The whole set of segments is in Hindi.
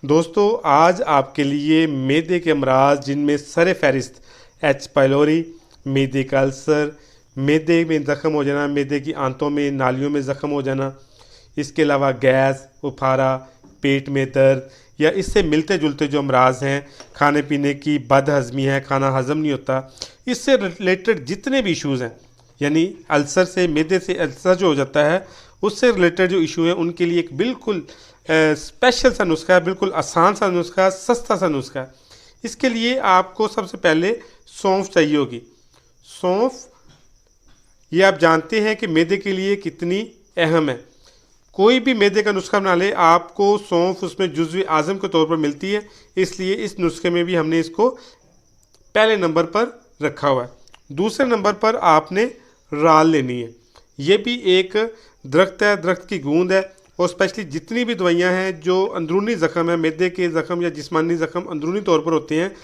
दोस्तों आज आपके लिए मैदे के अमराज जिनमें सर फहरिस्त एच पाइलोरी, मैदे का अल्सर, मैदे में ज़ख़म हो जाना, मैदे की आंतों में नालियों में ज़ख़म हो जाना, इसके अलावा गैस, उफारा, पेट में दर्द या इससे मिलते जुलते जो अमराज हैं, खाने पीने की बदहज़मी है, खाना हज़म नहीं होता, इससे रिलेटेड जितने भी इश्यूज़ हैं, यानी अल्सर से, मैदे से अल्सर जो हो जाता है उससे रिलेटेड जो इशू है उनके लिए एक बिल्कुल स्पेशल सा नुस्खा है, बिल्कुल आसान सा नुस्खा, सस्ता सा नुस्खा है। इसके लिए आपको सबसे पहले सौंफ चाहिए होगी। सौंफ ये आप जानते हैं कि मैदे के लिए कितनी अहम है। कोई भी मैदे का नुस्खा बना ले आपको सौंफ उसमें जुज़्व आज़म के तौर पर मिलती है, इसलिए इस नुस्खे में भी हमने इसको पहले नंबर पर रखा हुआ है। दूसरे नंबर पर आपने राल लेनी है। ये भी एक दरख्त है, दरख्त की गूंद है और स्पेशली जितनी भी दवाइयाँ हैं जो अंदरूनी ज़ख़म है, मैदे के ज़ख़म या जिस्मानी ज़ख़म अंदरूनी तौर पर होते हैं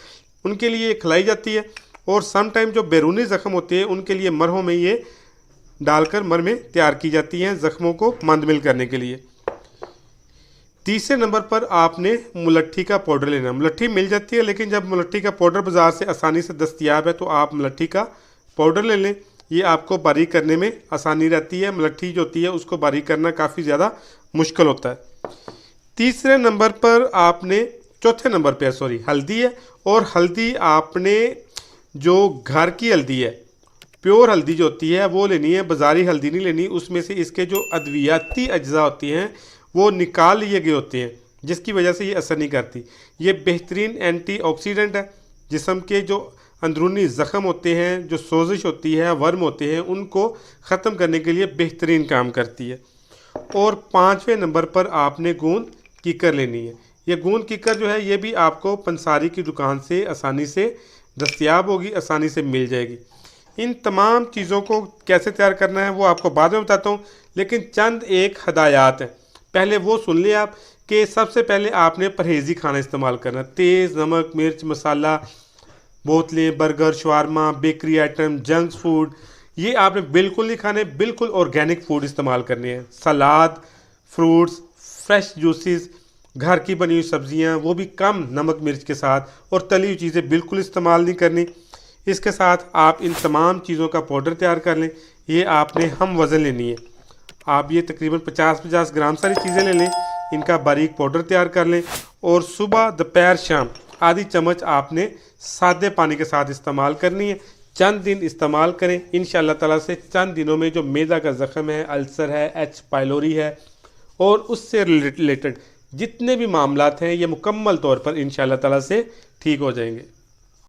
उनके लिए खिलाई जाती है और सम टाइम जो बैरूनी ज़ख़म होते हैं उनके लिए मरहों में ये डालकर मर में तैयार की जाती हैं ज़ख़मों को मंदमिल करने के लिए। तीसरे नंबर पर आपने मुलट्ठी का पाउडर लेना। मुलट्ठी मिल जाती है लेकिन जब मुलट्ठी का पाउडर बाज़ार से आसानी से दस्तयाब है तो आप मुलट्ठी का पाउडर ले लें। ये आपको बारीक करने में आसानी रहती है। मुलट्ठी जो होती है उसको बारीक करना काफ़ी ज़्यादा मुश्किल होता है। तीसरे नंबर पर आपने चौथे नंबर पे हल्दी है और हल्दी आपने जो घर की हल्दी है, प्योर हल्दी जो होती है वो लेनी है, बाज़ारी हल्दी नहीं लेनी। उसमें से इसके जो अद्वियाती अज्जा होती हैं वो निकाल लिए गए होते हैं जिसकी वजह से ये असर नहीं करती। ये बेहतरीन एंटीऑक्सीडेंट है। जिस्म के जो अंदरूनी ज़ख़म होते हैं, जो सोजिश होती है, वर्म होते हैं, उनको ख़त्म करने के लिए बेहतरीन काम करती है। और पाँचवें नंबर पर आपने गूंद कीकर लेनी है। ये गूंद कीकर जो है ये भी आपको पंसारी की दुकान से आसानी से दस्तयाब होगी, आसानी से मिल जाएगी। इन तमाम चीज़ों को कैसे तैयार करना है वो आपको बाद में बताता हूँ, लेकिन चंद एक हदायत हैं, पहले वो सुन लें आप कि सबसे पहले आपने परहेज़ी खाना इस्तेमाल करना। तेज़ नमक, मिर्च, मसाला, बोतलें, burger, shawarma, bakery item, junk food ये आपने बिल्कुल नहीं खाने। बिल्कुल ऑर्गेनिक फूड इस्तेमाल करने हैं। सलाद, फ्रूट्स, फ्रेश जूसेस, घर की बनी हुई सब्जियां, वो भी कम नमक मिर्च के साथ, और तली हुई चीज़ें बिल्कुल इस्तेमाल नहीं करनी। इसके साथ आप इन तमाम चीज़ों का पाउडर तैयार कर लें। ये आपने हम वज़न लेनी है। आप ये तकरीबन 50-50 ग्राम सारी चीज़ें ले लें, इनका बारीक पाउडर तैयार कर लें और सुबह, दोपहर, शाम आधी चम्मच आपने सादे पानी के साथ इस्तेमाल करनी है। चंद दिन इस्तेमाल करें, इंशाअल्लाह ताला से चंद दिनों में जो मैदा का ज़ख़म है, अल्सर है, एच पाइलोरी है और उससे रिलेटेड जितने भी मामलात हैं ये मुकम्मल तौर पर इंशाअल्लाह ताला से ठीक हो जाएंगे।